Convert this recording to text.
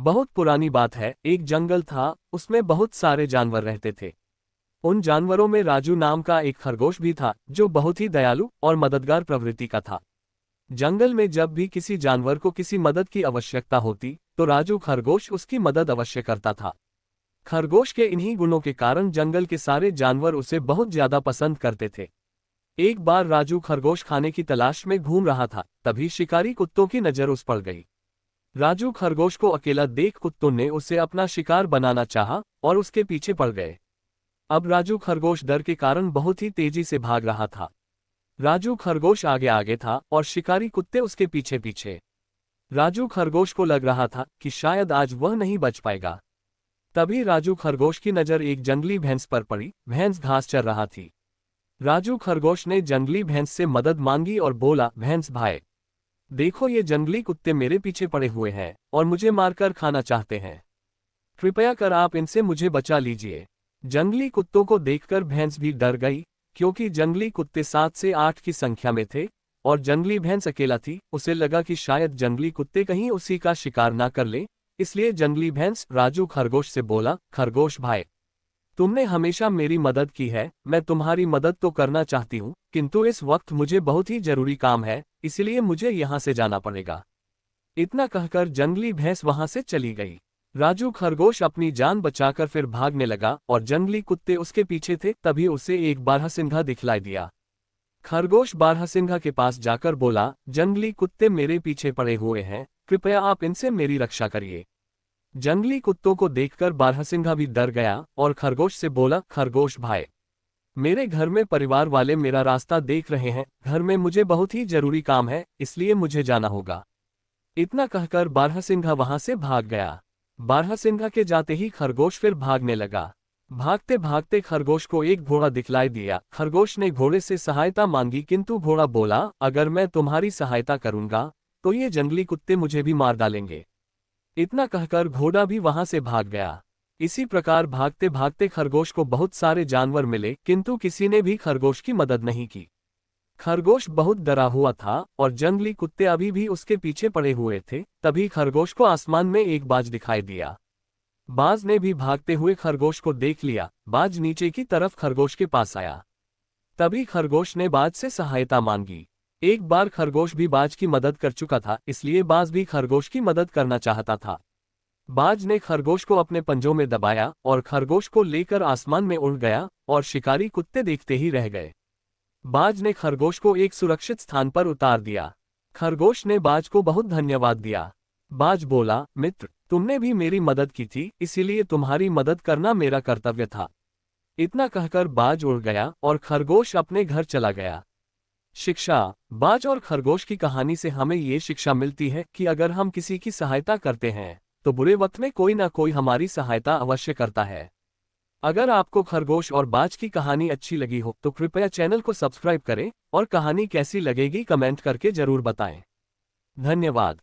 बहुत पुरानी बात है, एक जंगल था, उसमें बहुत सारे जानवर रहते थे। उन जानवरों में राजू नाम का एक खरगोश भी था, जो बहुत ही दयालु और मददगार प्रवृत्ति का था। जंगल में जब भी किसी जानवर को किसी मदद की आवश्यकता होती, तो राजू खरगोश उसकी मदद अवश्य करता था। खरगोश के इन्हीं गुणों के कारण जंगल के सारे जानवर उसे बहुत ज्यादा पसंद करते थे। एक बार राजू खरगोश खाने की तलाश में घूम रहा था, तभी शिकारी कुत्तों की नजर उस पर गई। राजू खरगोश को अकेला देख कुत्तों ने उसे अपना शिकार बनाना चाहा और उसके पीछे पड़ गए। अब राजू खरगोश डर के कारण बहुत ही तेजी से भाग रहा था। राजू खरगोश आगे आगे था और शिकारी कुत्ते उसके पीछे पीछे। राजू खरगोश को लग रहा था कि शायद आज वह नहीं बच पाएगा। तभी राजू खरगोश की नजर एक जंगली भैंस पर पड़ी। भैंस घास चर रहा थी। राजू खरगोश ने जंगली भैंस से मदद मांगी और बोला, भैंस भाई, देखो ये जंगली कुत्ते मेरे पीछे पड़े हुए हैं और मुझे मारकर खाना चाहते हैं। कृपया कर आप इनसे मुझे बचा लीजिए। जंगली कुत्तों को देखकर भैंस भी डर गई, क्योंकि जंगली कुत्ते 7 से 8 की संख्या में थे और जंगली भैंस अकेला थी। उसे लगा कि शायद जंगली कुत्ते कहीं उसी का शिकार ना कर ले, इसलिए जंगली भैंस राजू खरगोश से बोला, खरगोश भाई, तुमने हमेशा मेरी मदद की है, मैं तुम्हारी मदद तो करना चाहती हूँ, किंतु इस वक्त मुझे बहुत ही जरूरी काम है, इसलिए मुझे यहाँ से जाना पड़ेगा। इतना कहकर जंगली भैंस वहां से चली गई। राजू खरगोश अपनी जान बचाकर फिर भागने लगा और जंगली कुत्ते उसके पीछे थे। तभी उसे एक बारहसिंघा दिखलाई दिया। खरगोश बारहसिंघा के पास जाकर बोला, जंगली कुत्ते मेरे पीछे पड़े हुए हैं, कृपया आप इनसे मेरी रक्षा करिए। जंगली कुत्तों को देखकर बारहसिंघा भी डर गया और खरगोश से बोला, खरगोश भाई, मेरे घर में परिवार वाले मेरा रास्ता देख रहे हैं, घर में मुझे बहुत ही जरूरी काम है, इसलिए मुझे जाना होगा। इतना कहकर बारहसिंघा वहां से भाग गया। बारहसिंघा के जाते ही खरगोश फिर भागने लगा। भागते भागते खरगोश को एक घोड़ा दिखलाई दिया। खरगोश ने घोड़े से सहायता मांगी, किंतु घोड़ा बोला, अगर मैं तुम्हारी सहायता करूंगा तो ये जंगली कुत्ते मुझे भी मार डालेंगे। इतना कहकर घोड़ा भी वहां से भाग गया। इसी प्रकार भागते भागते खरगोश को बहुत सारे जानवर मिले, किंतु किसी ने भी खरगोश की मदद नहीं की। खरगोश बहुत डरा हुआ था और जंगली कुत्ते अभी भी उसके पीछे पड़े हुए थे। तभी खरगोश को आसमान में एक बाज दिखाई दिया। बाज ने भी भागते हुए खरगोश को देख लिया। बाज नीचे की तरफ खरगोश के पास आया। तभी खरगोश ने बाज से सहायता मांगी। एक बार खरगोश भी बाज की मदद कर चुका था, इसलिए बाज भी खरगोश की मदद करना चाहता था। बाज ने खरगोश को अपने पंजों में दबाया और खरगोश को लेकर आसमान में उड़ गया और शिकारी कुत्ते देखते ही रह गए। बाज ने खरगोश को एक सुरक्षित स्थान पर उतार दिया। खरगोश ने बाज को बहुत धन्यवाद दिया। बाज बोला, मित्र, तुमने भी मेरी मदद की थी, इसीलिए तुम्हारी मदद करना मेरा कर्तव्य था। इतना कहकर बाज उड़ गया और खरगोश अपने घर चला गया। शिक्षा। बाज और खरगोश की कहानी से हमें ये शिक्षा मिलती है कि अगर हम किसी की सहायता करते हैं तो बुरे वक्त में कोई ना कोई हमारी सहायता अवश्य करता है। अगर आपको खरगोश और बाज की कहानी अच्छी लगी हो तो कृपया चैनल को सब्सक्राइब करें और कहानी कैसी लगेगी कमेंट करके जरूर बताएं। धन्यवाद।